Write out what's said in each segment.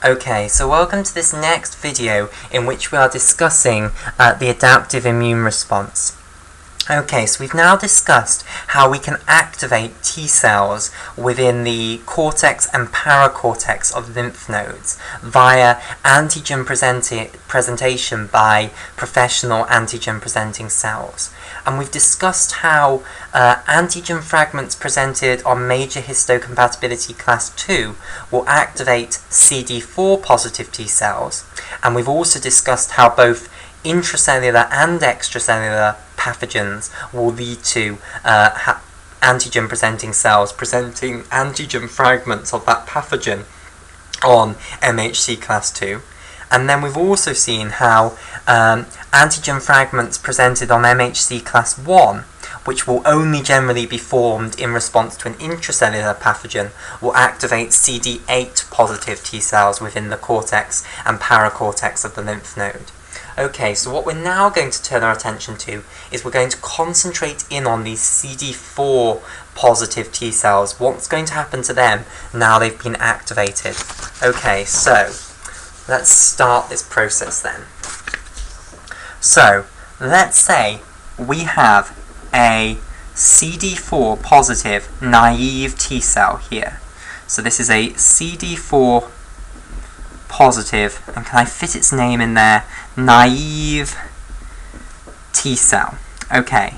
Okay, so welcome to this next video in which we are discussing the adaptive immune response. Okay, so we've now discussed how we can activate T cells within the cortex and paracortex of lymph nodes via antigen presentation by professional antigen presenting cells. And we've discussed how antigen fragments presented on major histocompatibility class 2 will activate CD4 positive T cells. And we've also discussed how both intracellular and extracellular pathogens will lead to antigen presenting cells presenting antigen fragments of that pathogen on MHC class 2. And then we've also seen how antigen fragments presented on MHC class 1, which will only generally be formed in response to an intracellular pathogen, will activate CD8 positive T cells within the cortex and paracortex of the lymph node. Okay, so what we're now going to turn our attention to is we're going to concentrate in on these CD4 positive T cells. What's going to happen to them now they've been activated? Okay, so let's start this process then. So, let's say we have a CD4 positive naive T cell here. So this is a CD4 positive, and can I fit its name in there? Naive T cell. Okay,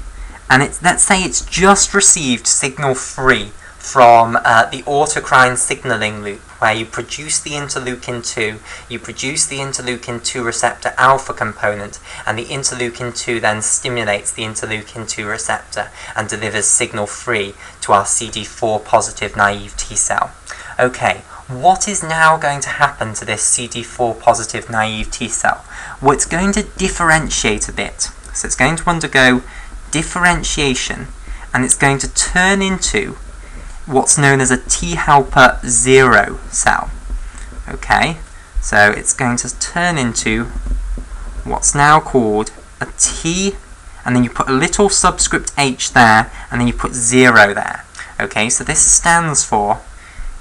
and let's say it's just received signal free from the autocrine signaling loop, where you produce the interleukin 2, you produce the interleukin 2 receptor alpha component, and the interleukin 2 then stimulates the interleukin 2 receptor and delivers signal free to our CD4 positive naive T cell. Okay, what is now going to happen to this CD4 positive naive T cell? Well, it's going to differentiate a bit. So it's going to undergo differentiation, and it's going to turn into what's known as a T helper 0 cell. Okay, so it's going to turn into what's now called a T, and then you put a little subscript H there, and then you put 0 there. Okay, so this stands for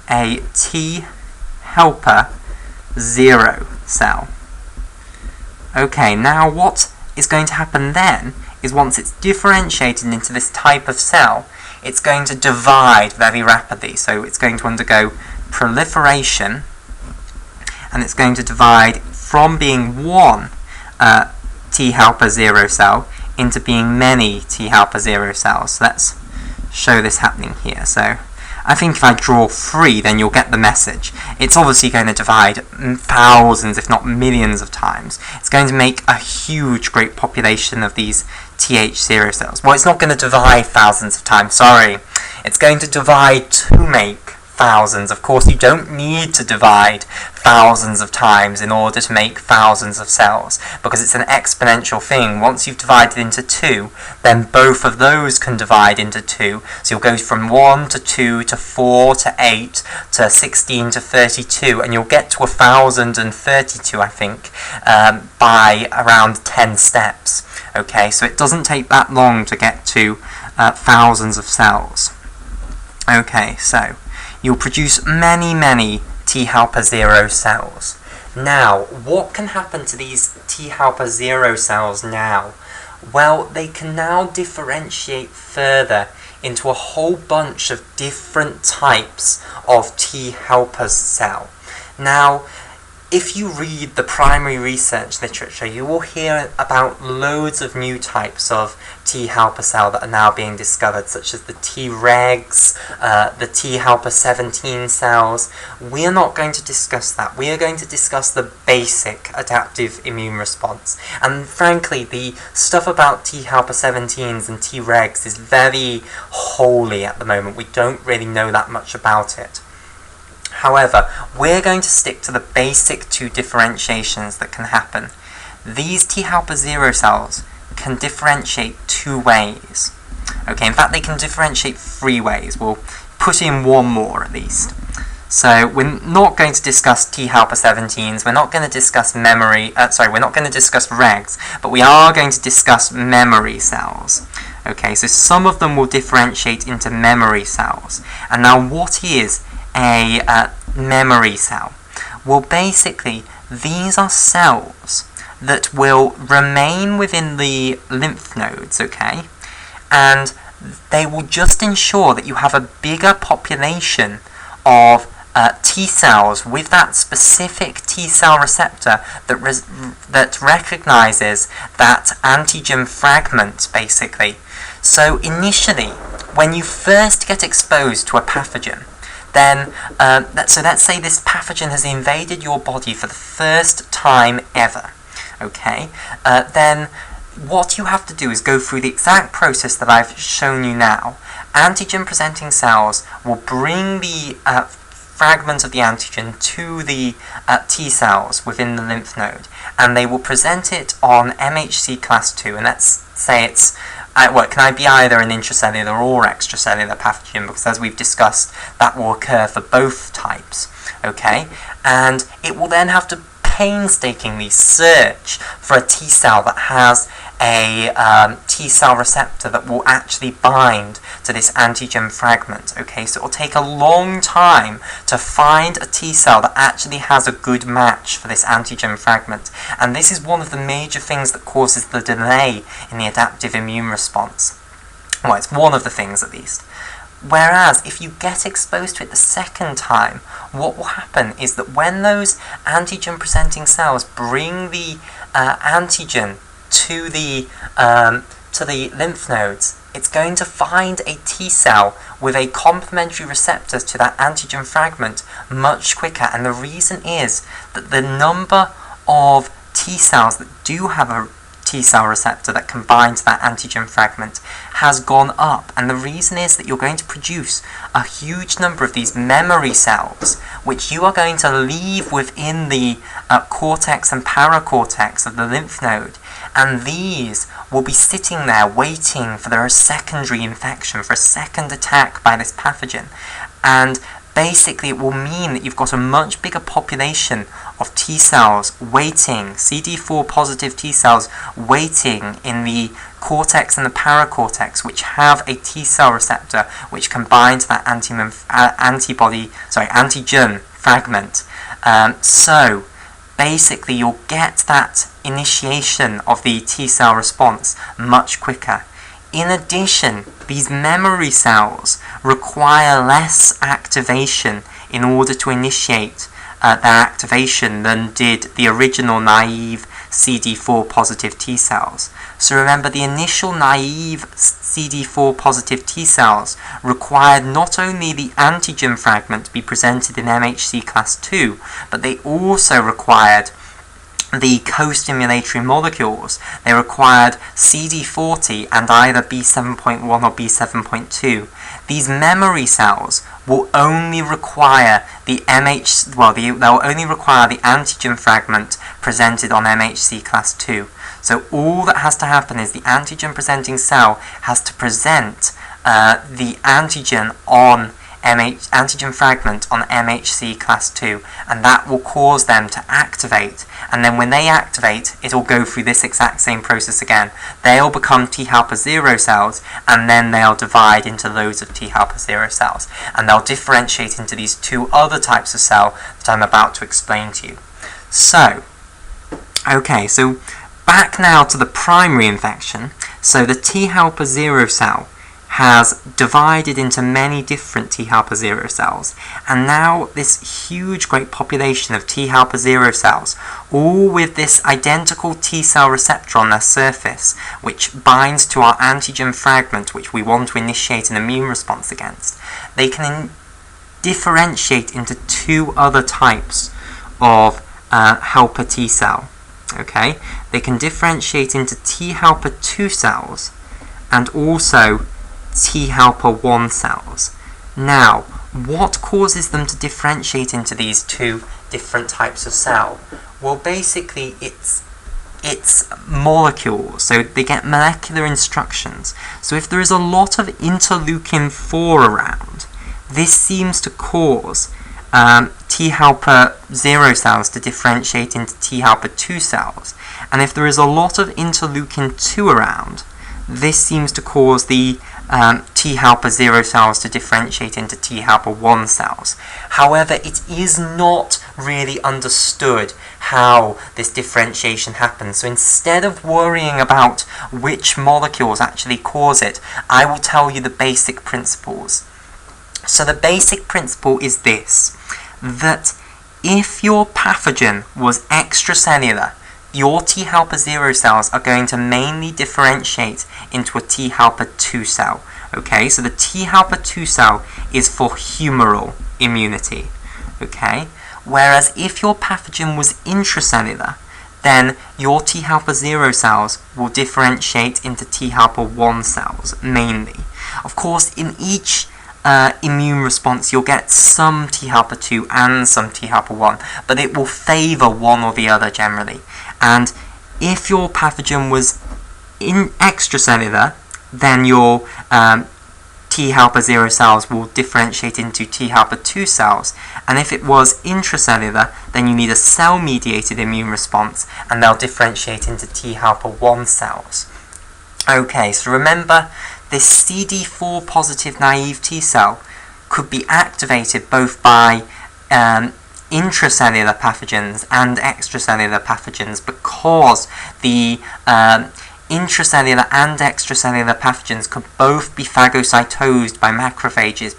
a T helper 0 cell. Okay, now what is going to happen then is once it's differentiated into this type of cell, it's going to divide very rapidly. So it's going to undergo proliferation, and it's going to divide from being one T helper 0 cell into being many T helper 0 cells. So let's show this happening here. So I think if I draw 3, then you'll get the message. It's obviously going to divide thousands, if not millions of times. It's going to make a huge, great population of these TH0 cells. Well, it's not going to divide thousands of times, sorry. It's going to divide to make thousands. Of course, you don't need to divide thousands of times in order to make thousands of cells, because it's an exponential thing. Once you've divided into 2, then both of those can divide into 2. So you'll go from 1 to 2 to 4 to 8 to 16 to 32, and you'll get to 1032, I think, by around 10 steps. Okay, so it doesn't take that long to get to thousands of cells. Okay, so you'll produce many T helper 0 cells. Now, what can happen to these T helper 0 cells now? Well, they can now differentiate further into a whole bunch of different types of T helper cell. Now, if you read the primary research literature, you will hear about loads of new types of T helper cell that are now being discovered, such as the Tregs, the T helper 17 cells. We are not going to discuss that. We are going to discuss the basic adaptive immune response. And frankly, the stuff about T helper 17s and Tregs is very holy at the moment. We don't really know that much about it. However, we're going to stick to the basic 2 differentiations that can happen. These T helper 0 cells can differentiate 2 ways. Okay, in fact they can differentiate 3 ways. We'll put in one more at least. So we're not going to discuss T helper 17s, we're not going to discuss we're not going to discuss regs, but we are going to discuss memory cells. Okay, so some of them will differentiate into memory cells. And now what is a memory cell? Well, basically, these are cells that will remain within the lymph nodes, okay? And they will just ensure that you have a bigger population of T cells with that specific T cell receptor that recognizes that antigen fragment, basically. So initially, when you first get exposed to a pathogen, then, so let's say this pathogen has invaded your body for the first time ever, okay? Then what you have to do is go through the exact process that I've shown you now. Antigen-presenting cells will bring the fragment of the antigen to the T cells within the lymph node, and they will present it on MHC class 2, and let's say it's well, it can be either an intracellular or extracellular pathogen, because as we've discussed, that will occur for both types, okay? And it will then have to painstakingly search for a T cell that has a T cell receptor that will actually bind to this antigen fragment, okay? So it will take a long time to find a T cell that actually has a good match for this antigen fragment, and this is one of the major things that causes the delay in the adaptive immune response. Well, it's one of the things at least. Whereas, if you get exposed to it the second time, what will happen is that when those antigen-presenting cells bring the antigen to the lymph nodes, it's going to find a T cell with a complementary receptor to that antigen fragment much quicker. And the reason is that the number of T cells that do have a T cell receptor that can bind to that antigen fragment has gone up, and the reason is that you're going to produce a huge number of these memory cells, which you are going to leave within the cortex and paracortex of the lymph node, and these will be sitting there waiting for their secondary infection, for a second attack by this pathogen. And basically it will mean that you've got a much bigger population of T cells waiting, CD4 positive T cells waiting in the cortex and the paracortex, which have a T cell receptor which can bind to that antigen fragment. So basically you'll get that initiation of the T cell response much quicker. In addition, these memory cells require less activation in order to initiate their activation than did the original naive CD4 positive T cells. So remember, the initial naive CD4 positive T cells required not only the antigen fragment to be presented in MHC class 2, but they also required the co-stimulatory molecules. They required CD40 and either B7.1 or B7.2. These memory cells will only require the they'll only require the antigen fragment presented on MHC class 2. So all that has to happen is the antigen presenting cell has to present the antigen on antigen fragment on MHC class 2, and that will cause them to activate, and then when they activate, it'll go through this exact same process again. They'll become T helper 0 cells, and then they'll divide into loads of T helper 0 cells, and they'll differentiate into these two other types of cell that I'm about to explain to you. So, okay, so back now to the primary infection. So the T helper 0 cell has divided into many different T helper 0 cells, and now this huge great population of T helper 0 cells, all with this identical T cell receptor on their surface, which binds to our antigen fragment which we want to initiate an immune response against, they can differentiate into two other types of helper T cell. Okay, they can differentiate into T helper 2 cells and also T helper 1 cells. Now, what causes them to differentiate into these two different types of cell? Well, basically it's molecules, so they get molecular instructions. So if there is a lot of interleukin 4 around, this seems to cause T helper 0 cells to differentiate into T helper 2 cells, and if there is a lot of interleukin 2 around, this seems to cause the T helper 0 cells to differentiate into T helper 1 cells. However, it is not really understood how this differentiation happens. So instead of worrying about which molecules actually cause it, I will tell you the basic principles. So the basic principle is this, that if your pathogen was extracellular, your T helper 0 cells are going to mainly differentiate into a T helper 2 cell. Okay, so the T helper 2 cell is for humoral immunity. Okay, whereas if your pathogen was intracellular, then your T helper 0 cells will differentiate into T helper 1 cells mainly. Of course, in each immune response you'll get some T helper 2 and some T helper 1, but it will favour one or the other generally. And if your pathogen was extracellular, then your T helper 0 cells will differentiate into T helper 2 cells, and if it was intracellular, then you need a cell-mediated immune response, and they'll differentiate into T helper 1 cells. Okay, so remember, this CD4 positive naive T cell could be activated both by intracellular pathogens and extracellular pathogens, because the intracellular and extracellular pathogens could both be phagocytosed by macrophages,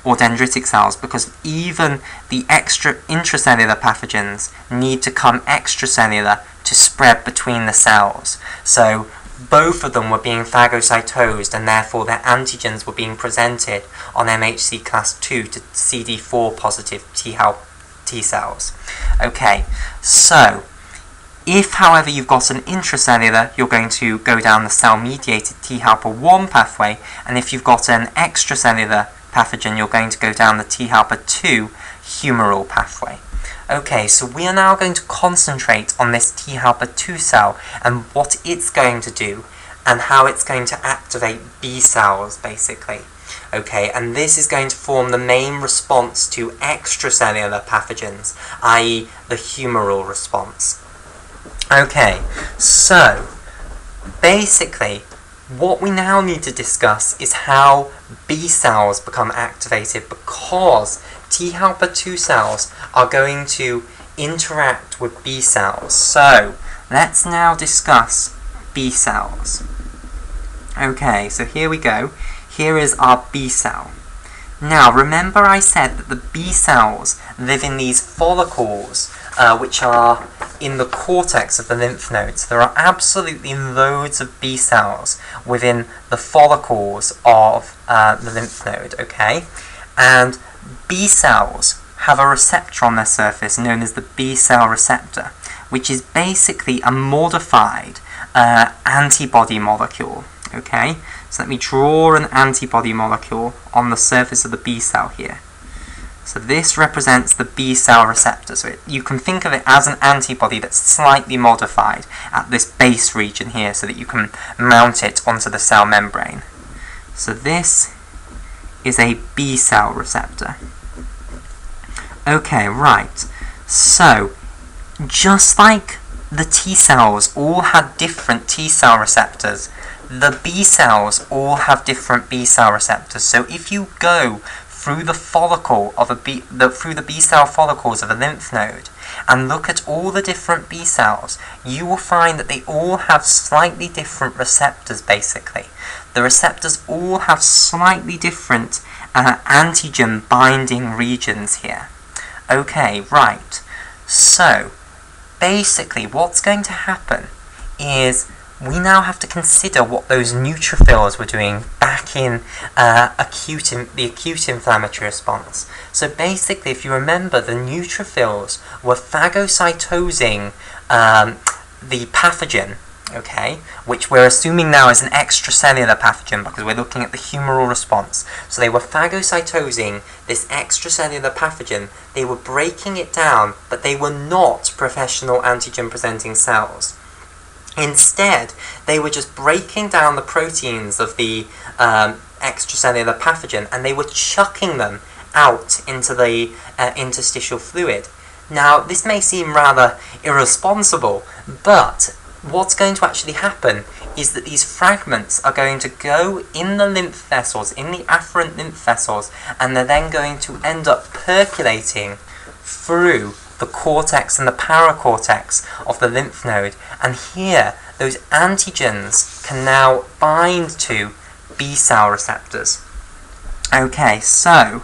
or dendritic cells, because even the intracellular pathogens need to come extracellular to spread between the cells. So both of them were being phagocytosed, and therefore their antigens were being presented on MHC class 2 to CD4 positive T cells. Okay, so if, however, you've got an intracellular, you're going to go down the cell-mediated T helper 1 pathway, and if you've got an extracellular pathogen, you're going to go down the T helper 2 humoral pathway. Okay, so we are now going to concentrate on this T helper 2 cell and what it's going to do and how it's going to activate B cells, basically. Okay, and this is going to form the main response to extracellular pathogens, i.e. the humoral response. Okay, so basically what we now need to discuss is how B cells become activated, because T helper 2 cells are going to interact with B cells. So let's now discuss B cells. Okay, so here we go. Here is our B cell. Now remember I said that the B cells live in these follicles which are in the cortex of the lymph nodes. There are absolutely loads of B cells within the follicles of the lymph node, okay? And B cells have a receptor on their surface known as the B Cell Receptor, which is basically a modified antibody molecule, okay? So let me draw an antibody molecule on the surface of the B cell here. So this represents the B cell receptor. So you can think of it as an antibody that's slightly modified at this base region here so that you can mount it onto the cell membrane. So this is a B cell receptor. Okay, right. So just like the T cells all had different T cell receptors, the B cells all have different B cell receptors. So if you go through the follicle of through the B cell follicles of a lymph node and look at all the different B cells, you will find that they all have slightly different receptors, basically. The receptors all have slightly different antigen binding regions here. Okay, right. So basically what's going to happen is we now have to consider what those neutrophils were doing back in the acute inflammatory response. So basically, if you remember, the neutrophils were phagocytosing the pathogen, okay, which we're assuming now is an extracellular pathogen because we're looking at the humoral response. So they were phagocytosing this extracellular pathogen, they were breaking it down, but they were not professional antigen-presenting cells. Instead, they were just breaking down the proteins of the extracellular pathogen, and they were chucking them out into the interstitial fluid. Now, this may seem rather irresponsible, but what's going to actually happen is that these fragments are going to go in the lymph vessels, in the afferent lymph vessels, and they're then going to end up percolating through the cortex and the paracortex of the lymph node. And here, those antigens can now bind to B cell receptors. Okay, so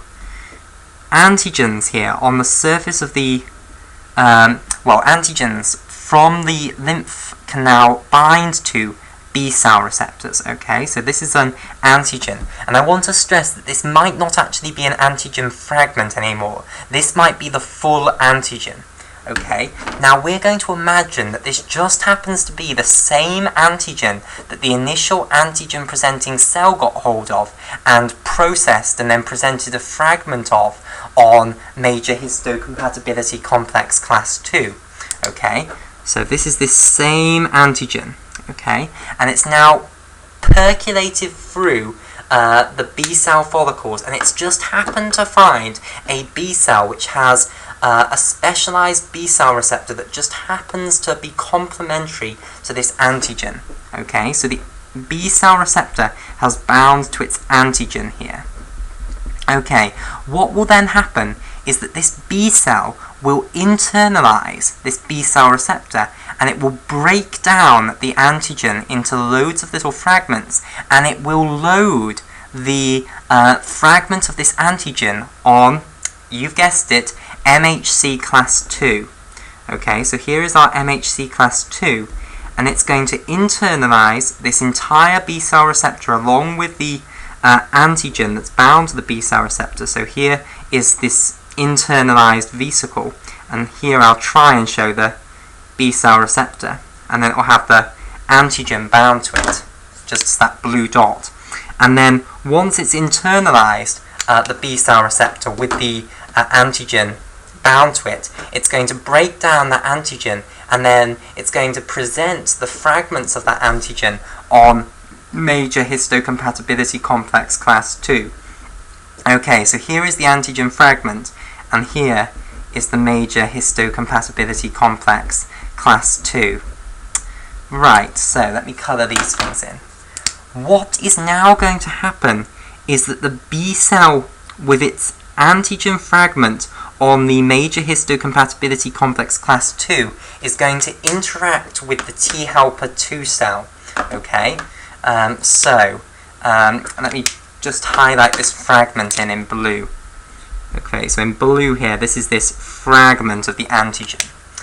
antigens here on the surface of the, antigens from the lymph can now bind to B cell receptors. Okay, so this is an antigen, and I want to stress that this might not actually be an antigen fragment anymore. This might be the full antigen. Okay, now we're going to imagine that this just happens to be the same antigen that the initial antigen presenting cell got hold of and processed and then presented a fragment of on major histocompatibility complex class 2. Okay, so this is this same antigen, okay, and it's now percolated through the B cell follicles, and it's just happened to find a B cell which has a specialized B cell receptor that just happens to be complementary to this antigen. Okay, so the B cell receptor has bound to its antigen here. Okay, what will then happen is that this B cell will internalize this B cell receptor, and it will break down the antigen into loads of little fragments, and it will load the fragment of this antigen on, you've guessed it, MHC class 2. Okay, so here is our MHC class 2, and it's going to internalize this entire B cell receptor along with the antigen that's bound to the B cell receptor. So here is this internalized vesicle, and here I'll try and show the B cell receptor, and then it will have the antigen bound to it, just that blue dot. And then once it's internalized the B cell receptor with the antigen bound to it, it's going to break down that antigen, and then it's going to present the fragments of that antigen on major histocompatibility complex class 2. Okay, so here is the antigen fragment, and here is the major histocompatibility complex class 2. Right, so let me colour these things in. What is now going to happen is that the B cell with its antigen fragment on the major histocompatibility complex class 2 is going to interact with the T helper 2 cell. Okay, let me just highlight this fragment in blue. Okay, so in blue here, this is this fragment of the antigen.